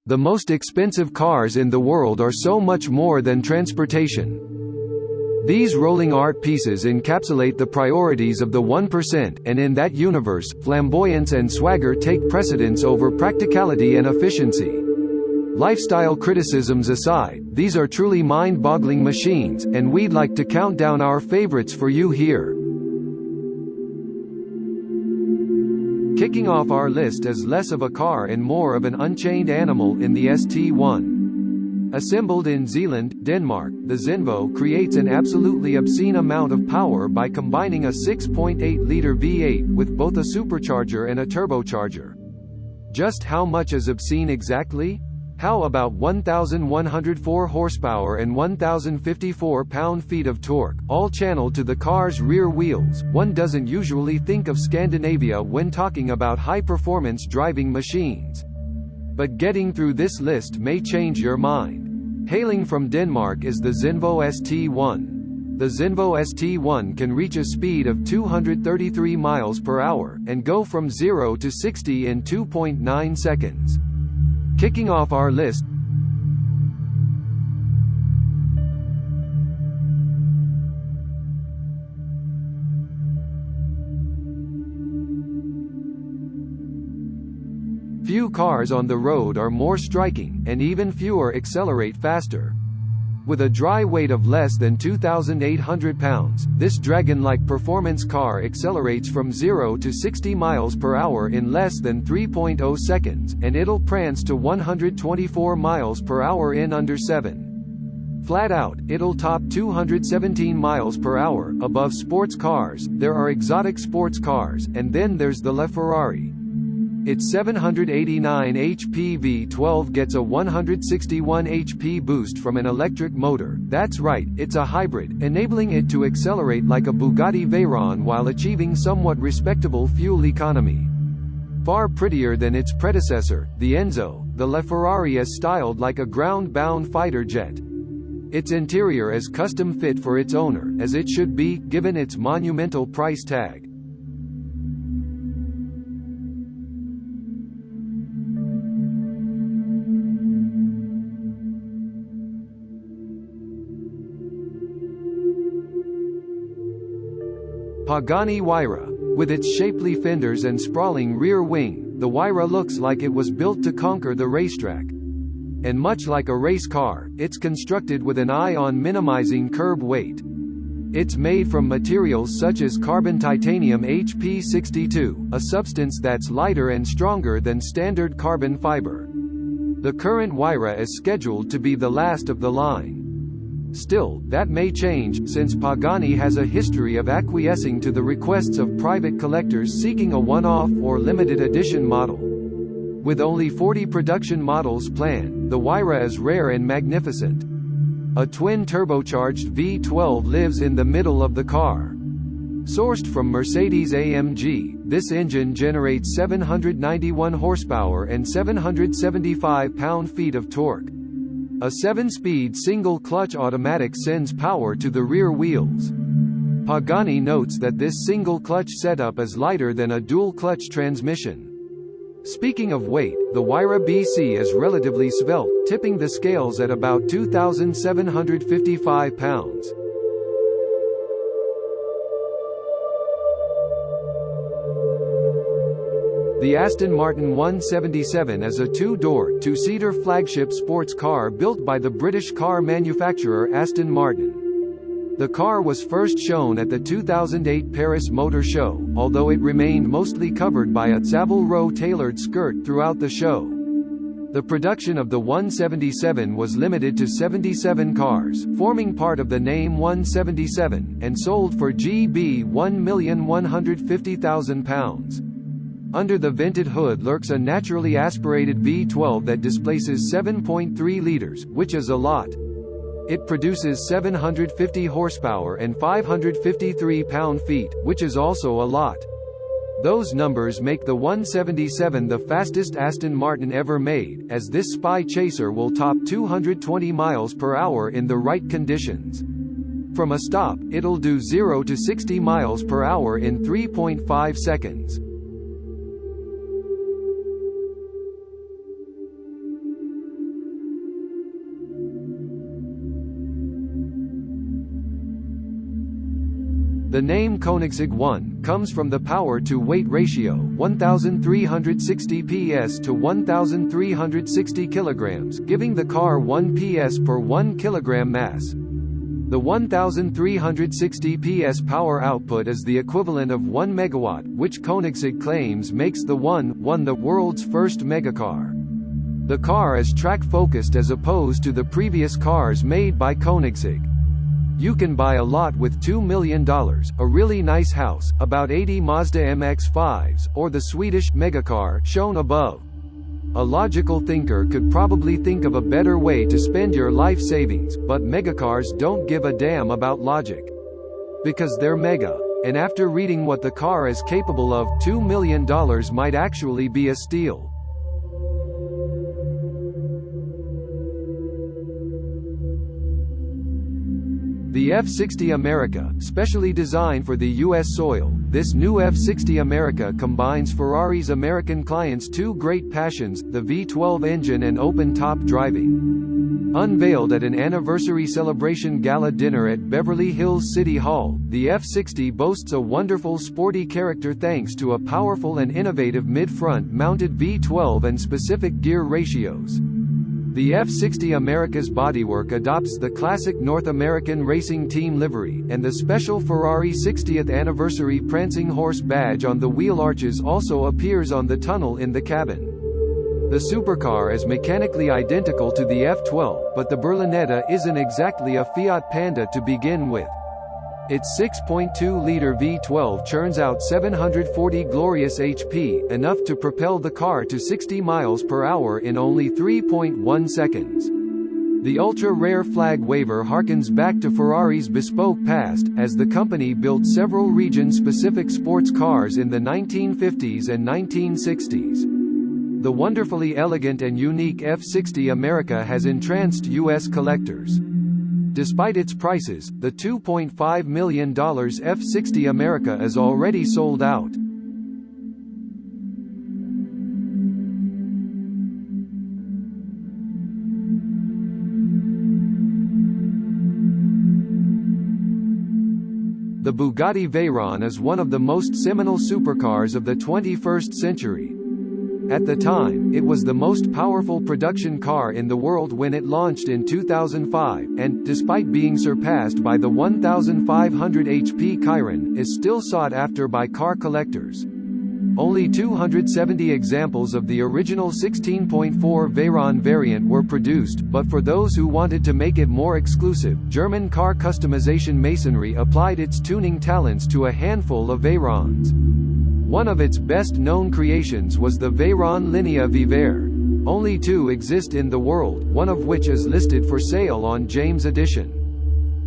The most expensive cars in the world are so much more than transportation. These rolling art pieces encapsulate the priorities of the 1%, and in that universe, flamboyance and swagger take precedence over practicality and efficiency. Lifestyle criticisms aside, these are truly mind-boggling machines, and we'd like to count down our favorites for you here. Kicking off our list is less of a car and more of an unchained animal in the ST1. Assembled in Zeeland, Denmark, the Zenvo creates an absolutely obscene amount of power by combining a 6.8-liter V8 with both a supercharger and a turbocharger. Just how much is obscene exactly? How about 1,104 horsepower and 1,054 pound-feet of torque, all channeled to the car's rear wheels? One doesn't usually think of Scandinavia when talking about high-performance driving machines. But getting through this list may change your mind. Hailing from Denmark is the Zenvo ST1. The Zenvo ST1 can reach a speed of 233 miles per hour, and go from 0 to 60 in 2.9 seconds. Kicking off our list, few cars on the road are more striking, and even fewer accelerate faster. With a dry weight of less than 2,800 pounds, this dragon-like performance car accelerates from 0 to 60 miles per hour in less than 3.0 seconds, and it'll prance to 124 miles per hour in under 7. Flat out, it'll top 217 miles per hour. Above sports cars, there are exotic sports cars, and then there's the LaFerrari. Its 789 HP V12 gets a 161 HP boost from an electric motor. That's right, it's a hybrid, enabling it to accelerate like a Bugatti Veyron while achieving somewhat respectable fuel economy. Far prettier than its predecessor, the Enzo, the LaFerrari is styled like a ground-bound fighter jet. Its interior is custom-fit for its owner, as it should be, given its monumental price tag. Pagani Huayra. With its shapely fenders and sprawling rear wing, the Huayra looks like it was built to conquer the racetrack. And much like a race car, it's constructed with an eye on minimizing curb weight. It's made from materials such as carbon titanium HP62, a substance that's lighter and stronger than standard carbon fiber. The current Huayra is scheduled to be the last of the line. Still, that may change, since Pagani has a history of acquiescing to the requests of private collectors seeking a one-off or limited edition model. With only 40 production models planned, the Huayra is rare and magnificent. A twin-turbocharged V12 lives in the middle of the car. Sourced from Mercedes-AMG, this engine generates 791 horsepower and 775 pound-feet of torque. A 7-speed single-clutch automatic sends power to the rear wheels. Pagani notes that this single-clutch setup is lighter than a dual-clutch transmission. Speaking of weight, the Huayra BC is relatively svelte, tipping the scales at about 2,755 pounds. The Aston Martin 177 is a two-door, two-seater flagship sports car built by the British car manufacturer Aston Martin. The car was first shown at the 2008 Paris Motor Show, although it remained mostly covered by a Savile Row tailored skirt throughout the show. The production of the 177 was limited to 77 cars, forming part of the name 177, and sold for GB £1,150,000. Under the vented hood lurks a naturally aspirated V12 that displaces 7.3 liters, which is a lot. It produces 750 horsepower and 553 pound-feet, which is also a lot. Those numbers make the 177 the fastest Aston Martin ever made, as this spy chaser will top 220 miles per hour in the right conditions. From a stop, it'll do 0 to 60 miles per hour in 3.5 seconds. The name Koenigsegg 1 comes from the power-to-weight ratio, 1,360 PS to 1,360 kilograms, giving the car 1 PS per 1 kilogram mass. The 1,360 PS power output is the equivalent of 1 megawatt, which Koenigsegg claims makes the 1 the world's first megacar. The car is track-focused as opposed to the previous cars made by Koenigsegg. You can buy a lot with $2 million, a really nice house, about 80 Mazda MX-5s, or the Swedish megacar shown above. A logical thinker could probably think of a better way to spend your life savings, but megacars don't give a damn about logic. Because they're mega. And after reading what the car is capable of, $2 million might actually be a steal. The F-60 America, specially designed for the U.S. soil, this new F-60 America combines Ferrari's American clients' two great passions, the V12 engine and open-top driving. Unveiled at an anniversary celebration gala dinner at Beverly Hills City Hall, the F-60 boasts a wonderful sporty character thanks to a powerful and innovative mid-front mounted V12 and specific gear ratios. The F-60 America's bodywork adopts the classic North American racing team livery, and the special Ferrari 60th anniversary prancing horse badge on the wheel arches also appears on the tunnel in the cabin. The supercar is mechanically identical to the F-12, but the Berlinetta isn't exactly a Fiat Panda to begin with. Its 6.2-liter V12 churns out 740 glorious HP, enough to propel the car to 60 miles per hour in only 3.1 seconds. The ultra-rare flag waver harkens back to Ferrari's bespoke past, as the company built several region-specific sports cars in the 1950s and 1960s. The wonderfully elegant and unique F-60 America has entranced U.S. collectors. Despite its prices, the $2.5 million F-60 America is already sold out. The Bugatti Veyron is one of the most seminal supercars of the 21st century. At the time, it was the most powerful production car in the world when it launched in 2005, and, despite being surpassed by the 1,500 HP Chiron, is still sought after by car collectors. Only 270 examples of the original 16.4 Veyron variant were produced, but for those who wanted to make it more exclusive, German car customization masonry applied its tuning talents to a handful of Veyrons. One of its best-known creations was the Veyron Linea Vivere. Only two exist in the world, one of which is listed for sale on James Edition.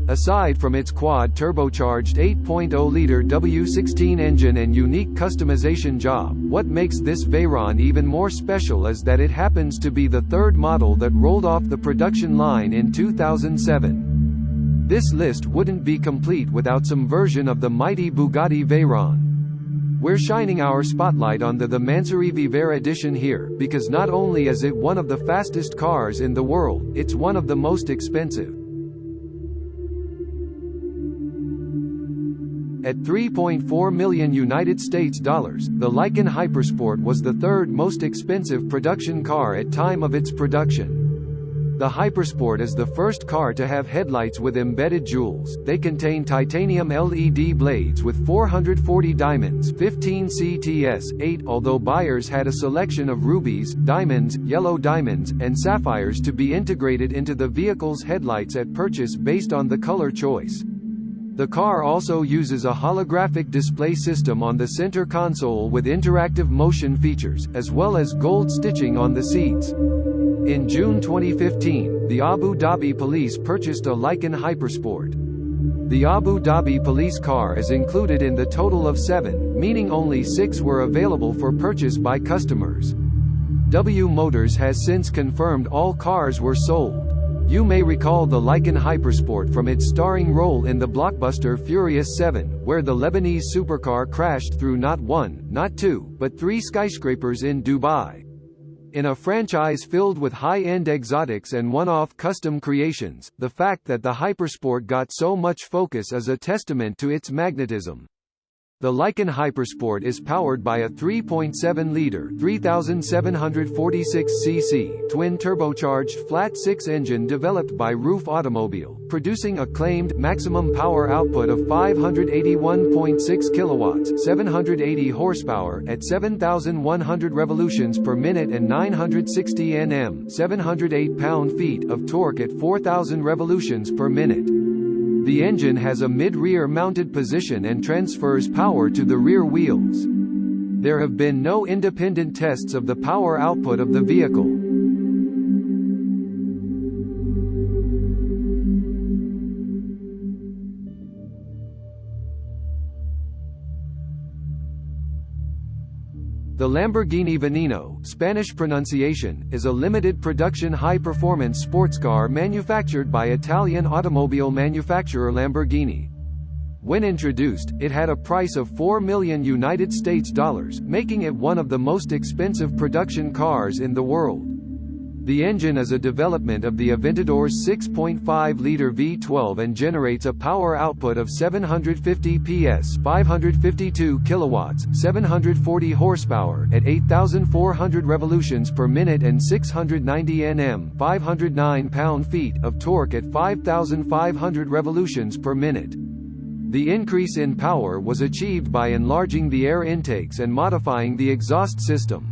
Aside from its quad-turbocharged 8.0-liter W16 engine and unique customization job, what makes this Veyron even more special is that it happens to be the third model that rolled off the production line in 2007. This list wouldn't be complete without some version of the mighty Bugatti Veyron. We're shining our spotlight on the Mansory Vivere edition here, because not only is it one of the fastest cars in the world, it's one of the most expensive. At $3.4 million United States dollars, the Lykan Hypersport was the third most expensive production car at time of its production. The Hypersport is the first car to have headlights with embedded jewels. They contain titanium LED blades with 440 diamonds, 15 CTS, 8, although buyers had a selection of rubies, diamonds, yellow diamonds, and sapphires to be integrated into the vehicle's headlights at purchase based on the color choice. The car also uses a holographic display system on the center console with interactive motion features, as well as gold stitching on the seats. In June 2015, the Abu Dhabi police purchased a Lykan Hypersport. The Abu Dhabi police car is included in the total of 7, meaning only 6 were available for purchase by customers. W Motors has since confirmed all cars were sold. You may recall the Lykan Hypersport from its starring role in the blockbuster Furious 7, where the Lebanese supercar crashed through not 1, not 2, but 3 skyscrapers in Dubai. In a franchise filled with high-end exotics and one-off custom creations, the fact that the Hypersport got so much focus is a testament to its magnetism. The Lykan Hypersport is powered by a 3.7-liter (3,746 cc) twin-turbocharged flat-six engine developed by Roof Automobile, producing a claimed maximum power output of 581.6 kilowatts (780 horsepower) at 7,100 revolutions per minute and 960 Nm (708 pound-feet) of torque at 4,000 revolutions per minute. The engine has a mid-rear mounted position and transfers power to the rear wheels. There have been no independent tests of the power output of the vehicle. The Lamborghini Veneno, Spanish pronunciation, is a limited production high-performance sports car manufactured by Italian automobile manufacturer Lamborghini. When introduced, it had a price of $4 million, making it one of the most expensive production cars in the world. The engine is a development of the Aventador's 6.5-liter V12 and generates a power output of 750 PS, 552 kilowatts, 740 horsepower at 8,400 revolutions per minute and 690 Nm, 509 pound-feet of torque at 5,500 revolutions per minute. The increase in power was achieved by enlarging the air intakes and modifying the exhaust system.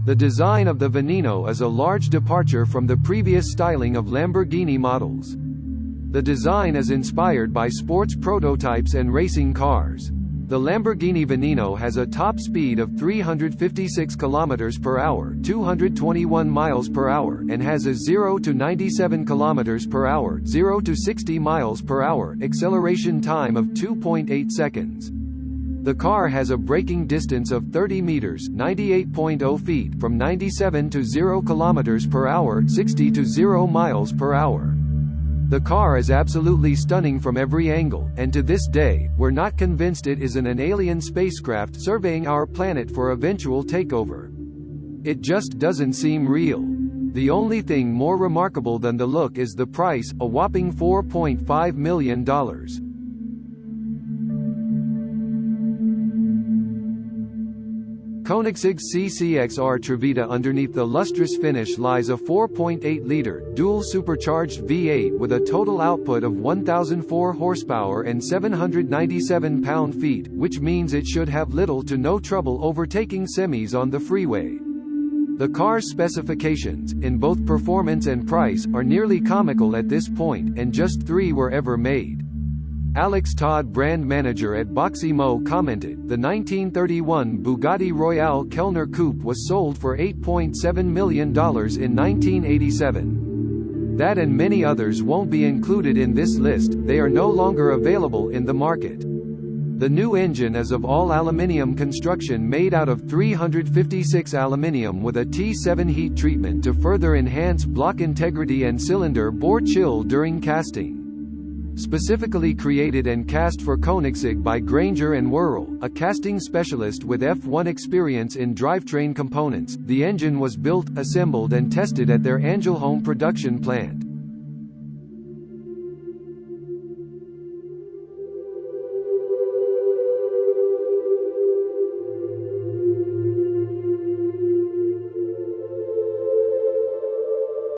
The design of the Veneno is a large departure from the previous styling of Lamborghini models. The design is inspired by sports prototypes and racing cars. The Lamborghini Veneno has a top speed of 356 km per hour, 221 miles per hour, and has a 0 to 97 km per hour, 0 to 60 miles per hour acceleration time of 2.8 seconds. The car has a braking distance of 30 meters, 98.0 feet, from 97 to 0 km per hour, 60 to 0 miles per hour. The car is absolutely stunning from every angle, and to this day, we're not convinced it isn't an alien spacecraft surveying our planet for eventual takeover. It just doesn't seem real. The only thing more remarkable than the look is the price, a whopping $4.5 million. Koenigsegg's CCXR Trevita. Underneath the lustrous finish lies a 4.8-liter, dual-supercharged V8 with a total output of 1,004 horsepower and 797 pound-feet, which means it should have little to no trouble overtaking semis on the freeway. The car's specifications, in both performance and price, are nearly comical at this point, and just 3 were ever made. Alex Todd, brand manager at Boxy Mo, commented, "The 1931 Bugatti Royale Kellner Coupe was sold for $8.7 million in 1987. That and many others won't be included in this list, they are no longer available in the market." The new engine is of all-aluminium construction made out of 356 aluminium with a T7 heat treatment to further enhance block integrity and cylinder bore chill during casting. Specifically created and cast for Koenigsegg by Grainger and Worrell, a casting specialist with F1 experience in drivetrain components, the engine was built, assembled and tested at their Angelholm production plant.